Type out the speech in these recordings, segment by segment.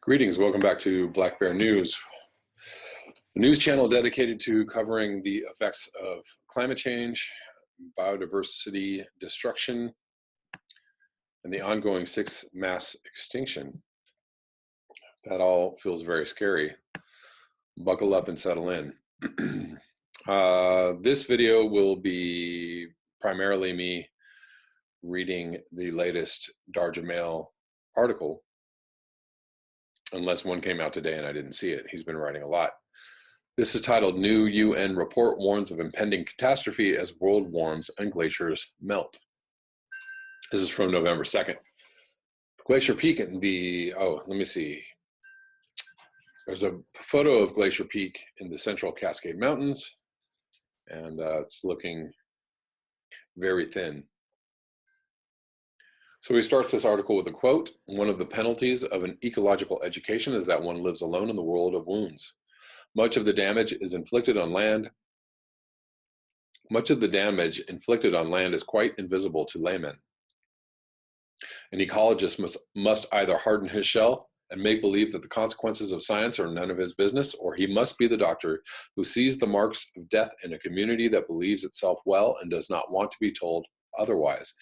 Greetings, welcome back to Black Bear News, the news channel dedicated to covering the effects of climate change, biodiversity destruction, and the ongoing sixth mass extinction. That all feels very scary. Buckle up and settle in. This video will be primarily me reading the latest Dahr Jamail article, unless one came out today and I didn't see it. He's been writing a lot. This is titled New UN Report Warns of Impending Catastrophe as World Warms and Glaciers Melt. This is from November 2nd. Glacier Peak in the, let me see. There's a photo of Glacier Peak in the central Cascade Mountains, and it's looking very thin. So he starts this article with a quote: "One of the penalties of an ecological education is that one lives alone in the world of wounds. Much of the damage inflicted on land is quite invisible to laymen. An ecologist must either harden his shell and make believe that the consequences of science are none of his business, or he must be the doctor who sees the marks of death in a community that believes itself well and does not want to be told otherwise."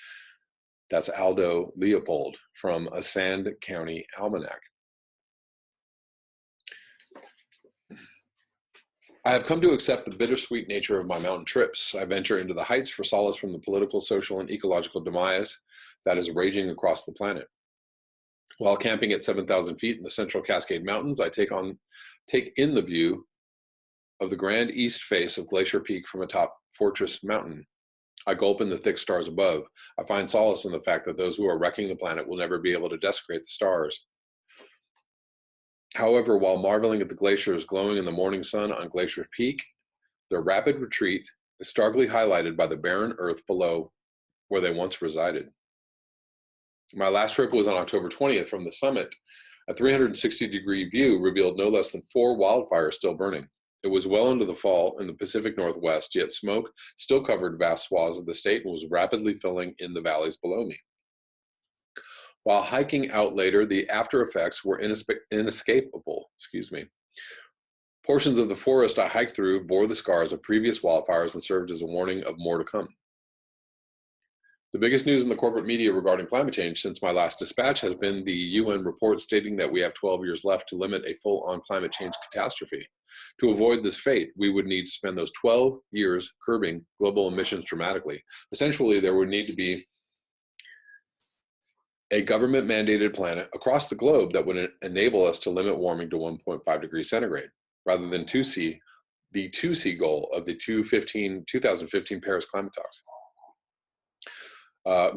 That's Aldo Leopold from a Sand County Almanac. "I have come to accept the bittersweet nature of my mountain trips. I venture into the heights for solace from the political, social, and ecological demise that is raging across the planet. While camping at 7,000 feet in the central Cascade Mountains, I take in the view of the grand east face of Glacier Peak from atop Fortress Mountain. I gulp in the thick stars above. I find solace in the fact that those who are wrecking the planet will never be able to desecrate the stars. However, while marveling at the glaciers glowing in the morning sun on Glacier Peak, their rapid retreat is starkly highlighted by the barren earth below where they once resided. My last trip was on October 20th from the summit. A 360-degree view revealed no less than 4 wildfires still burning. It was well into the fall in the Pacific Northwest, yet smoke still covered vast swaths of the state and was rapidly filling in the valleys below me. While hiking out later, the after effects were inescapable. Portions of the forest I hiked through bore the scars of previous wildfires and served as a warning of more to come. The biggest news in the corporate media regarding climate change since my last dispatch has been the UN report stating that we have 12 years left to limit a full-on climate change catastrophe. To avoid this fate, we would need to spend those 12 years curbing global emissions dramatically. Essentially, there would need to be a government-mandated plan across the globe that would enable us to limit warming to 1.5 degrees centigrade, rather than the 2C goal of the 2015 Paris climate talks.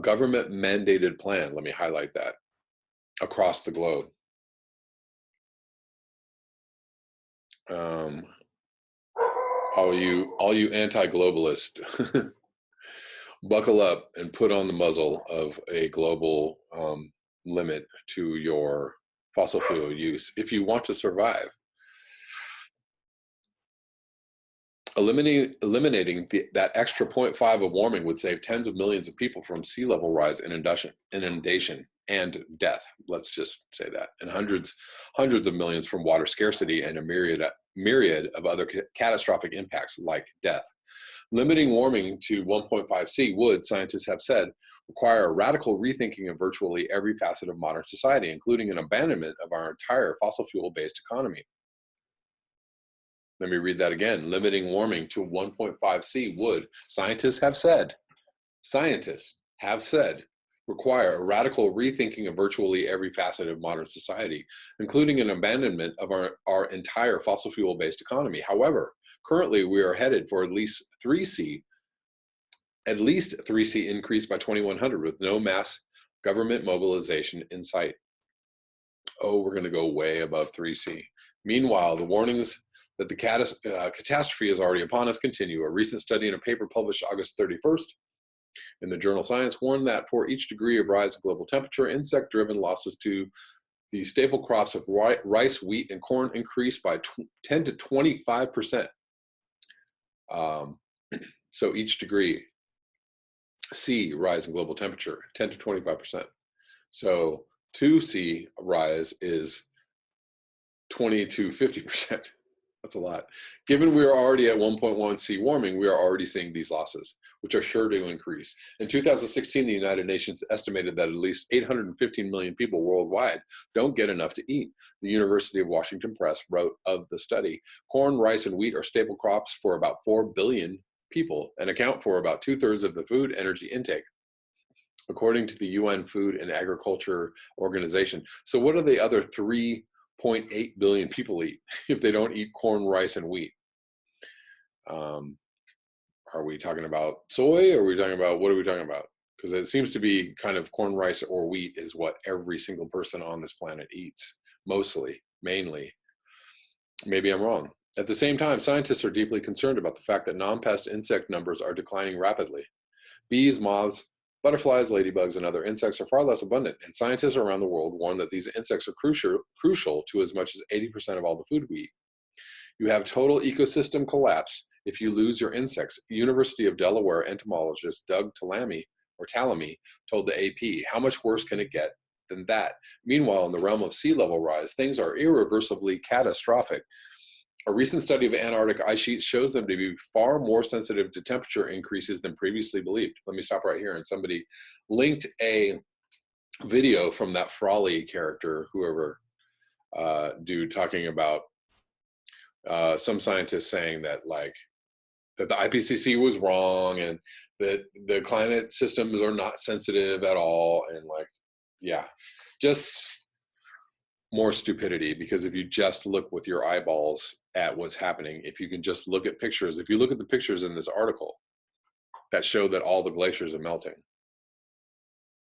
Government-mandated plan, let me highlight that, across the globe. All you anti-globalists, buckle up and put on the muzzle of a global limit to your fossil fuel use if you want to survive. Eliminating that extra 0.5 of warming would save tens of millions of people from sea level rise, inundation, and death. Let's just say that, and hundreds of millions from water scarcity and a myriad of other catastrophic impacts like death. Limiting warming to 1.5 C would, scientists have said, require a radical rethinking of virtually every facet of modern society, including an abandonment of our entire fossil fuel-based economy. Let me read that again. Limiting warming to 1.5 C would, scientists have said, require a radical rethinking of virtually every facet of modern society, including an abandonment of our entire fossil fuel-based economy. However, currently we are headed for at least 3C increase by 2100 with no mass government mobilization in sight. Oh, we're going to go way above 3C. Meanwhile, the warnings that the catastrophe is already upon us continue. A recent study in a paper published August 31st in the journal Science warned that for each degree of rise in global temperature, insect-driven losses to the staple crops of rice, wheat, and corn increase by 10 to 25%. So each degree. C, rise in global temperature, 10 to 25%. So 2C rise is 20 to 50%. That's a lot. Given we are already at 1.1 C warming, we are already seeing these losses, which are sure to increase. In 2016, the United Nations estimated that at least 815 million people worldwide don't get enough to eat. The University of Washington Press wrote of the study, corn, rice, and wheat are staple crops for about 4 billion people and account for about 2/3 of the food energy intake, according to the UN Food and Agriculture Organization. So what are the other 3.8 billion people eat if they don't eat corn, rice, and wheat? Are we talking about soy, or are we talking about, what are we talking about? Because it seems to be kind of corn, rice, or wheat is what every single person on this planet eats, mostly, mainly. Maybe I'm wrong. At the same time, scientists are deeply concerned about the fact that non-pest insect numbers are declining rapidly. Bees, moths, butterflies, ladybugs, and other insects are far less abundant, and scientists around the world warn that these insects are crucial to as much as 80% of all the food we eat. You have total ecosystem collapse if you lose your insects. University of Delaware entomologist Doug Tallamy told the AP, how much worse can it get than that? Meanwhile, in the realm of sea level rise, things are irreversibly catastrophic. A recent study of Antarctic ice sheets shows them to be far more sensitive to temperature increases than previously believed. Let me stop right here. And somebody linked a video from that Frawley character, whoever, dude, talking about some scientists saying that, like, that the IPCC was wrong and that the climate systems are not sensitive at all. And like, yeah, just more stupidity, because if you just look with your eyeballs at what's happening, if you can just look at pictures, if you look at the pictures in this article that show that all the glaciers are melting,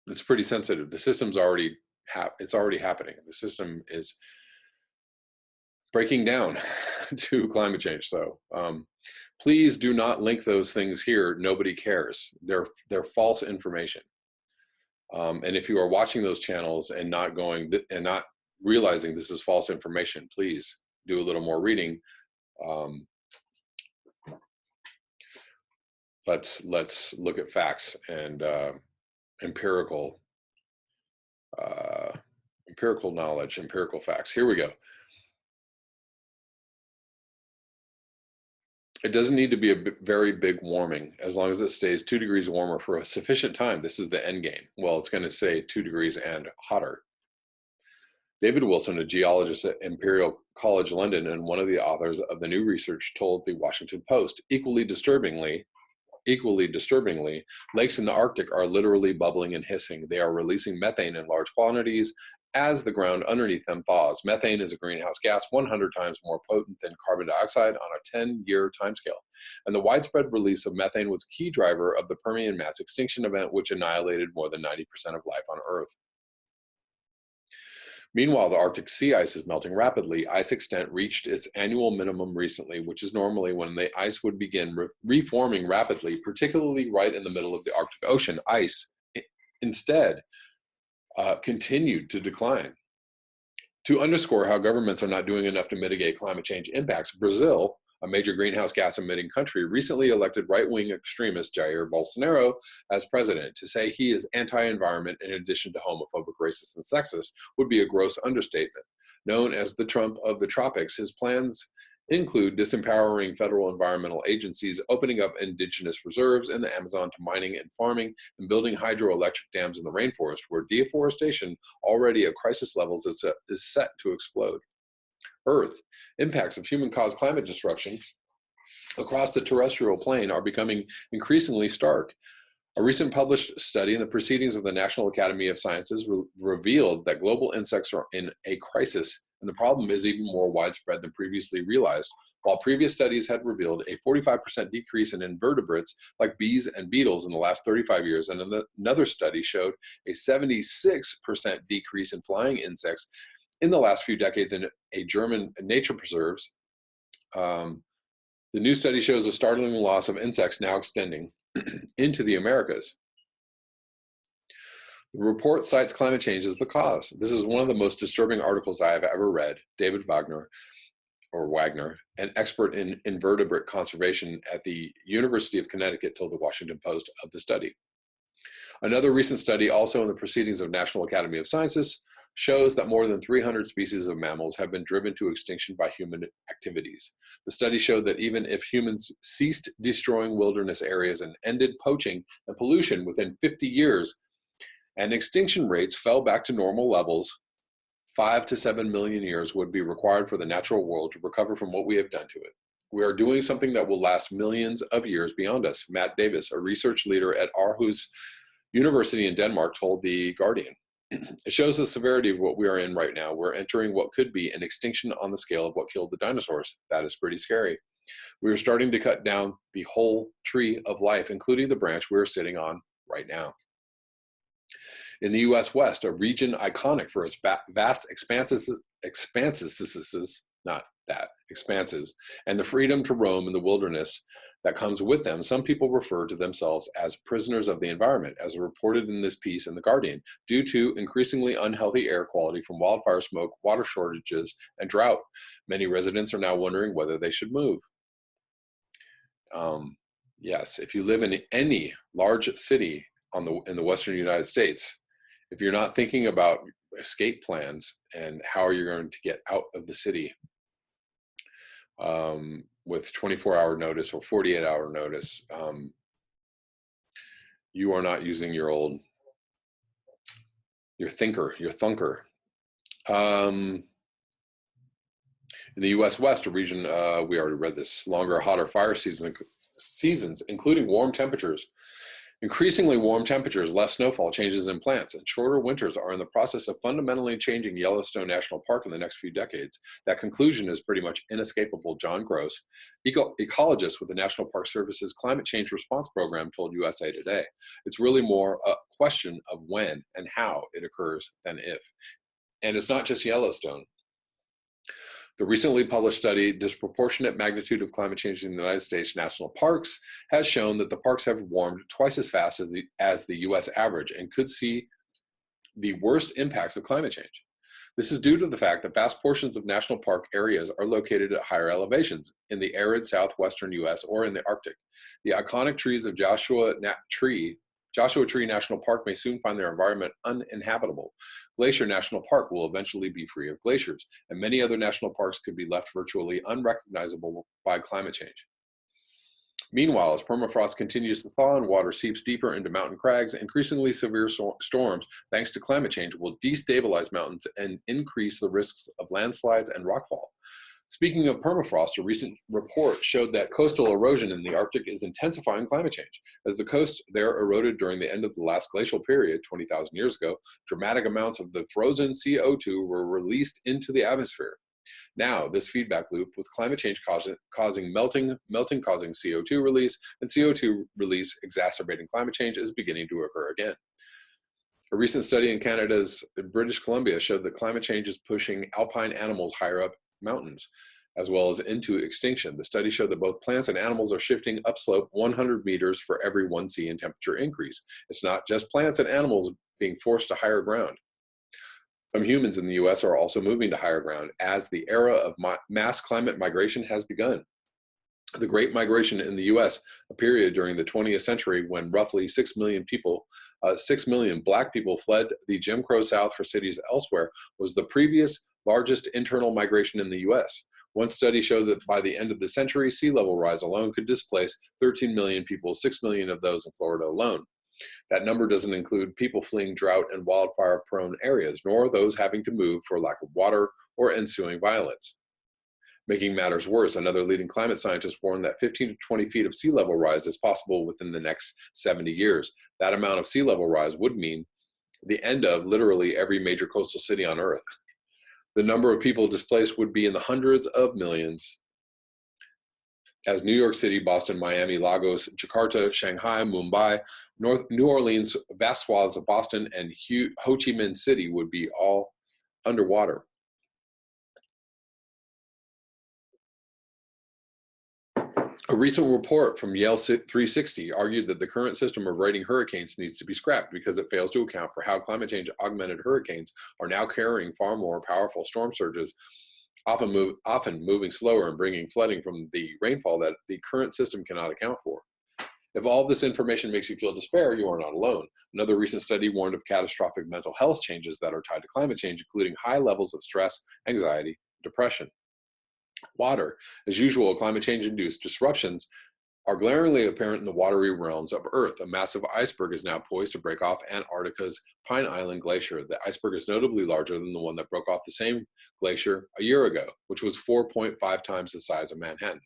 it's pretty sensitive. The system's already, it's already happening. The system is breaking down to climate change. So please do not link those things here. Nobody cares. They're false information. And if you are watching those channels and not going and not realizing this is false information, please do a little more reading. Let's look at facts and empirical knowledge, empirical facts. Here we go. It doesn't need to be a very big warming, as long as it stays 2 degrees warmer for a sufficient time. This is the end game. Well, it's going to say 2 degrees and hotter. David Wilson, a geologist at Imperial College London and one of the authors of the new research, told the Washington Post, equally disturbingly, lakes in the Arctic are literally bubbling and hissing. They are releasing methane in large quantities as the ground underneath them thaws. Methane is a greenhouse gas 100 times more potent than carbon dioxide on a 10-year timescale. And the widespread release of methane was a key driver of the Permian mass extinction event, which annihilated more than 90% of life on Earth. Meanwhile, the Arctic sea ice is melting rapidly. Ice extent reached its annual minimum recently, which is normally when the ice would begin reforming rapidly, particularly right in the middle of the Arctic Ocean. Ice instead continued to decline. To underscore how governments are not doing enough to mitigate climate change impacts, Brazil, a major greenhouse gas emitting country, recently elected right-wing extremist Jair Bolsonaro as president. To say he is anti-environment in addition to homophobic, racist, and sexist would be a gross understatement. Known as the Trump of the tropics, his plans include disempowering federal environmental agencies, opening up indigenous reserves in the Amazon to mining and farming, and building hydroelectric dams in the rainforest, where deforestation, already at crisis levels, is set to explode. Earth, impacts of human-caused climate disruption across the terrestrial plane are becoming increasingly stark. A recent published study in the Proceedings of the National Academy of Sciences revealed that global insects are in a crisis, and the problem is even more widespread than previously realized. While previous studies had revealed a 45% decrease in invertebrates like bees and beetles in the last 35 years, and another study showed a 76% decrease in flying insects in the last few decades in a German nature preserves. The new study shows a startling loss of insects now extending into the Americas. The report cites climate change as the cause. This is one of the most disturbing articles I have ever read. David Wagner, an expert in invertebrate conservation at the University of Connecticut, told the Washington Post of the study. Another recent study, also in the Proceedings of National Academy of Sciences, shows that more than 300 species of mammals have been driven to extinction by human activities. The study showed that even if humans ceased destroying wilderness areas and ended poaching and pollution within 50 years, and extinction rates fell back to normal levels, 5 to 7 million years would be required for the natural world to recover from what we have done to it. We are doing something that will last millions of years beyond us, Matt Davis, a research leader at Aarhus University in Denmark, told The Guardian. It shows the severity of what we are in right now. We're entering what could be an extinction on the scale of what killed the dinosaurs. That is pretty scary. We are starting to cut down the whole tree of life, including the branch we're sitting on right now. In the U.S. West, a region iconic for its vast expanses, and the freedom to roam in the wilderness that comes with them, some people refer to themselves as prisoners of the environment, as reported in this piece in The Guardian, due to increasingly unhealthy air quality from wildfire smoke, water shortages, and drought. Many residents are now wondering whether they should move. Yes, if you live in any large city in the Western United States, if you're not thinking about escape plans and how you're going to get out of the city, with 24-hour notice or 48-hour notice, you are not using your thunker. In the U.S. West, a region, we already read this, longer, hotter fire seasons, including increasingly warm temperatures, less snowfall, changes in plants, and shorter winters are in the process of fundamentally changing Yellowstone National Park in the next few decades. That conclusion is pretty much inescapable, John Gross, ecologist with the National Park Service's Climate Change Response Program, told USA Today. It's really more a question of when and how it occurs than if. And it's not just Yellowstone. The recently published study, Disproportionate Magnitude of Climate Change in the United States National Parks, has shown that the parks have warmed twice as fast as the U.S. average and could see the worst impacts of climate change. This is due to the fact that vast portions of national park areas are located at higher elevations in the arid southwestern U.S. or in the Arctic. The iconic trees of Joshua Tree National Park may soon find their environment uninhabitable. Glacier National Park will eventually be free of glaciers, and many other national parks could be left virtually unrecognizable by climate change. Meanwhile, as permafrost continues to thaw and water seeps deeper into mountain crags, increasingly severe storms, thanks to climate change, will destabilize mountains and increase the risks of landslides and rockfall. Speaking of permafrost, a recent report showed that coastal erosion in the Arctic is intensifying climate change. As the coast there eroded during the end of the last glacial period, 20,000 years ago, dramatic amounts of the frozen CO2 were released into the atmosphere. Now, this feedback loop, with climate change causing melting causing CO2 release, and CO2 release exacerbating climate change, is beginning to occur again. A recent study in Canada's British Columbia showed that climate change is pushing alpine animals higher up mountains, as well as into extinction. The study showed that both plants and animals are shifting upslope 100 meters for every 1 C in temperature increase. It's not just plants and animals being forced to higher ground. Some humans in the U.S. are also moving to higher ground as the era of mass climate migration has begun. The Great Migration in the U.S., a period during the 20th century when roughly 6 million Black people fled the Jim Crow South for cities elsewhere, was the previous largest internal migration in the U.S. One study showed that by the end of the century, sea level rise alone could displace 13 million people, 6 million of those in Florida alone. That number doesn't include people fleeing drought and wildfire-prone areas, nor those having to move for lack of water or ensuing violence. Making matters worse, another leading climate scientist warned that 15 to 20 feet of sea level rise is possible within the next 70 years. That amount of sea level rise would mean the end of literally every major coastal city on Earth. The number of people displaced would be in the hundreds of millions, as New York City, Boston, Miami, Lagos, Jakarta, Shanghai, Mumbai, New Orleans, vast swaths of Boston, and Ho Chi Minh City would be all underwater. A recent report from Yale 360 argued that the current system of rating hurricanes needs to be scrapped because it fails to account for how climate change augmented hurricanes are now carrying far more powerful storm surges, often moving slower and bringing flooding from the rainfall that the current system cannot account for. If all this information makes you feel despair, you are not alone. Another recent study warned of catastrophic mental health changes that are tied to climate change, including high levels of stress, anxiety, depression. Water. As usual, climate change-induced disruptions are glaringly apparent in the watery realms of Earth. A massive iceberg is now poised to break off Antarctica's Pine Island Glacier. The iceberg is notably larger than the one that broke off the same glacier a year ago, which was 4.5 times the size of Manhattan.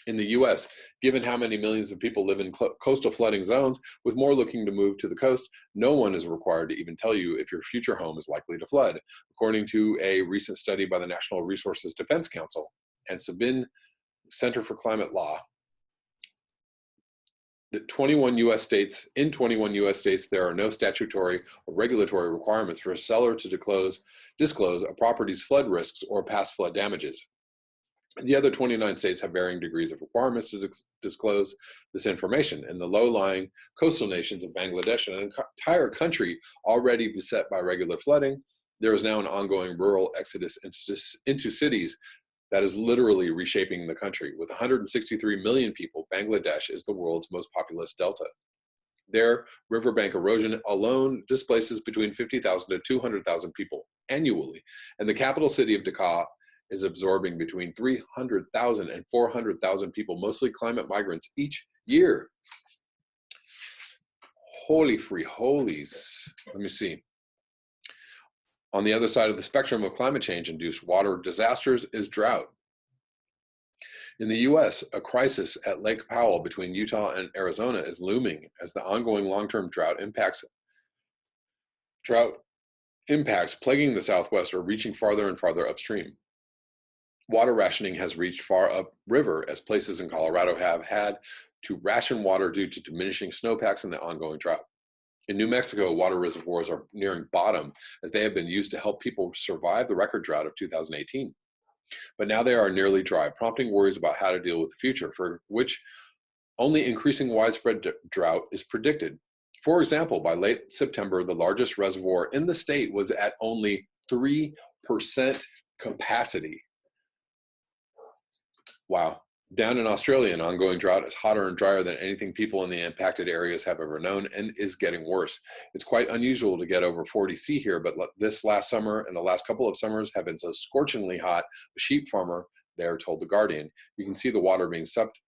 In the US, given how many millions of people live in coastal flooding zones, with more looking to move to the coast, no one is required to even tell you if your future home is likely to flood. According to a recent study by the National Resources Defense Council and Sabin Center for Climate Law, in 21 US states, there are no statutory or regulatory requirements for a seller to disclose a property's flood risks or past flood damages. The other 29 states have varying degrees of requirements to disclose this information. In the low-lying coastal nations of Bangladesh, an entire country already beset by regular flooding, there is now an ongoing rural exodus into cities that is literally reshaping the country. With 163 million people, Bangladesh is the world's most populous delta. There, riverbank erosion alone displaces between 50,000 to 200,000 people annually, and the capital city of Dhaka is absorbing between 300,000 and 400,000 people, mostly climate migrants, each year. Holy free holies. Let me see. On the other side of the spectrum of climate change-induced water disasters is drought. In the US, a crisis at Lake Powell between Utah and Arizona is looming as the ongoing long-term drought impacts plaguing the Southwest are reaching farther and farther upstream. Water rationing has reached far upriver as places in Colorado have had to ration water due to diminishing snowpacks and the ongoing drought. In New Mexico, water reservoirs are nearing bottom as they have been used to help people survive the record drought of 2018. But now they are nearly dry, prompting worries about how to deal with the future, for which only increasing widespread drought is predicted. For example, by late September, the largest reservoir in the state was at only 3% capacity. Wow. Down in Australia, an ongoing drought is hotter and drier than anything people in the impacted areas have ever known and is getting worse. It's quite unusual to get over 40 C here, but this last summer and the last couple of summers have been so scorchingly hot, a sheep farmer there told The Guardian, "You can see the water being sucked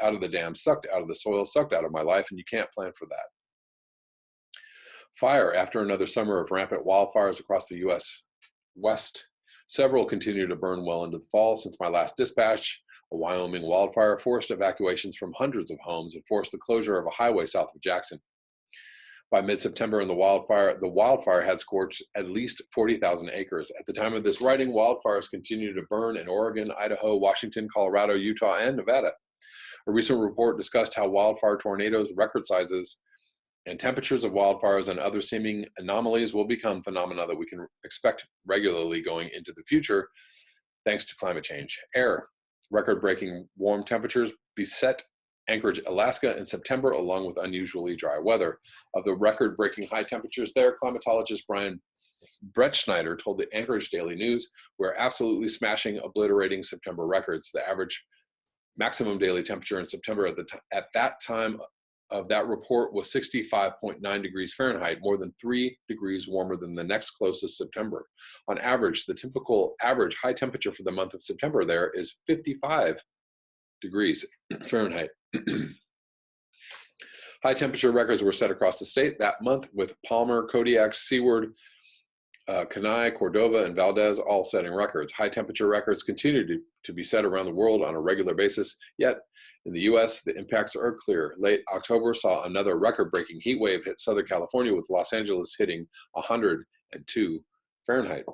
out of the dam, sucked out of the soil, sucked out of my life, and you can't plan for that." Fire. After another summer of rampant wildfires across the U.S. West, several continue to burn well into the fall. Since my last dispatch, a Wyoming wildfire forced evacuations from hundreds of homes and forced the closure of a highway south of Jackson. By mid-September, the wildfire had scorched at least 40,000 acres. At the time of this writing, wildfires continue to burn in Oregon, Idaho, Washington, Colorado, Utah, and Nevada. A recent report discussed how wildfire tornadoes, record sizes, and temperatures of wildfires and other seeming anomalies will become phenomena that we can expect regularly going into the future, thanks to climate change. Air. Record-breaking warm temperatures beset Anchorage, Alaska in September, along with unusually dry weather. Of the record-breaking high temperatures there, climatologist Brian Brettschneider told the Anchorage Daily News, "We're absolutely smashing, obliterating September records. The average maximum daily temperature in September at that time of that report was 65.9 degrees Fahrenheit, more than 3 degrees warmer than the next closest September. On average, the typical average high temperature for the month of September there is 55 degrees Fahrenheit. High temperature records were set across the state that month, with Palmer, Kodiak, Seward, Kenai, Cordova, and Valdez all setting records. High temperature records continue to be set around the world on a regular basis, yet in the US, the impacts are clear. Late October saw another record-breaking heat wave hit Southern California, with Los Angeles hitting 102 Fahrenheit.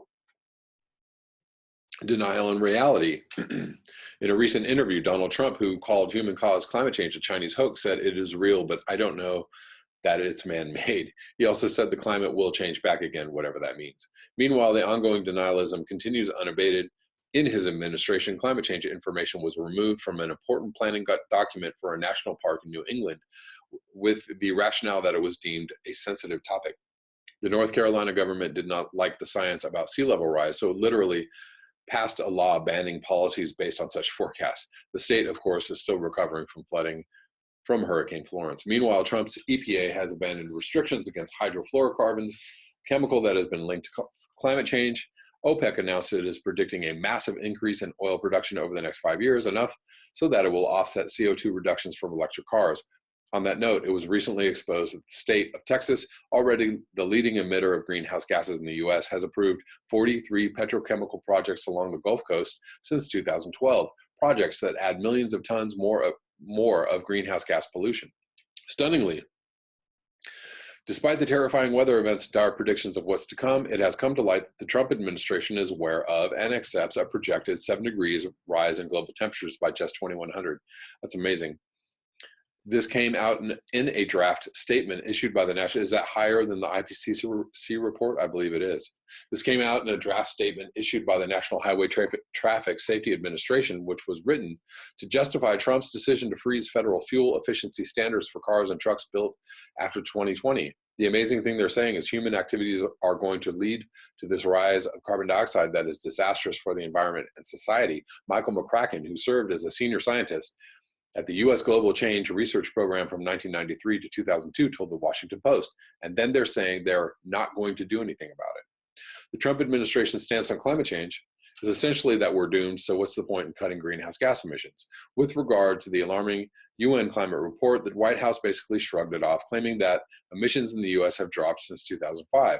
Denial and reality. In a recent interview, Donald Trump, who called human-caused climate change a Chinese hoax, said it is real, but I don't know that it's man-made. He also said the climate will change back again, whatever that means. Meanwhile, the ongoing denialism continues unabated. In his administration, climate change information was removed from an important planning document for a national park in New England, with the rationale that it was deemed a sensitive topic. The North Carolina government did not like the science about sea level rise, so it literally passed a law banning policies based on such forecasts. The state, of course, is still recovering from flooding from Hurricane Florence. Meanwhile, Trump's EPA has abandoned restrictions against hydrofluorocarbons, chemical that has been linked to climate change. OPEC announced it is predicting a massive increase in oil production over the next 5 years, enough so that it will offset CO2 reductions from electric cars. On that note, it was recently exposed that the state of Texas, already the leading emitter of greenhouse gases in the U.S., has approved 43 petrochemical projects along the Gulf Coast since 2012, projects that add millions of tons more of greenhouse gas pollution. Stunningly, despite the terrifying weather events and dire predictions of what's to come, it has come to light that the Trump administration is aware of and accepts a projected 7 degrees rise in global temperatures by just 2100. That's amazing. This came out in a draft statement issued by the National. Is that higher than the IPCC report? I believe it is. This came out in a draft statement issued by the National Highway Traffic Safety Administration, which was written to justify Trump's decision to freeze federal fuel efficiency standards for cars and trucks built after 2020. The amazing thing they're saying is human activities are going to lead to this rise of carbon dioxide that is disastrous for the environment and society. Michael McCracken, who served as a senior scientist at the U.S. Global Change Research Program from 1993 to 2002, told the Washington Post. And then they're saying they're not going to do anything about it. The Trump administration's stance on climate change is essentially that we're doomed, so what's the point in cutting greenhouse gas emissions? With regard to the alarming UN climate report, the White House basically shrugged it off, claiming that emissions in the U.S. have dropped since 2005.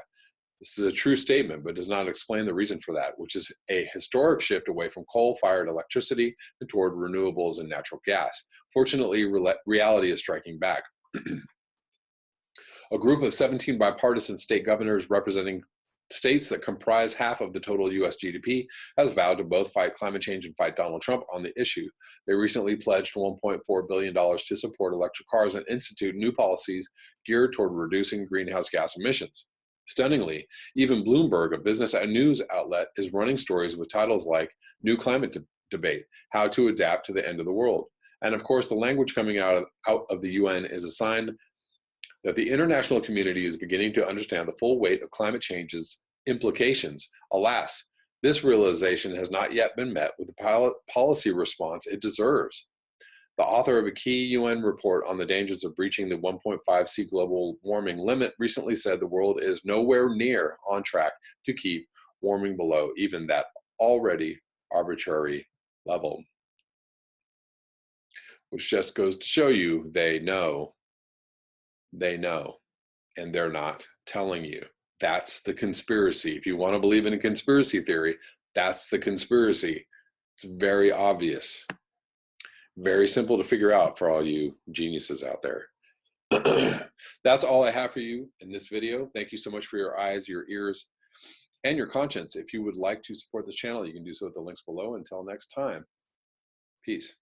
This is a true statement, but does not explain the reason for that, which is a historic shift away from coal-fired electricity and toward renewables and natural gas. Fortunately, reality is striking back. A group of 17 bipartisan state governors representing states that comprise half of the total U.S. GDP has vowed to both fight climate change and fight Donald Trump on the issue. They recently pledged $1.4 billion to support electric cars and institute new policies geared toward reducing greenhouse gas emissions. Stunningly, even Bloomberg, a business and news outlet, is running stories with titles like New Climate Debate, How to Adapt to the End of the World. And of course, the language coming out of the UN is a sign that the international community is beginning to understand the full weight of climate change's implications. Alas, this realization has not yet been met with the policy response it deserves. The author of a key UN report on the dangers of breaching the 1.5°C global warming limit recently said the world is nowhere near on track to keep warming below even that already arbitrary level. Which just goes to show you they know, and they're not telling you. That's the conspiracy. If you want to believe in a conspiracy theory, that's the conspiracy. It's very obvious. Very simple to figure out for all you geniuses out there. That's all I have for you in this video. Thank you so much for your eyes, your ears, and your conscience. If you would like to support this channel, you can do so at the links below. Until next time, peace.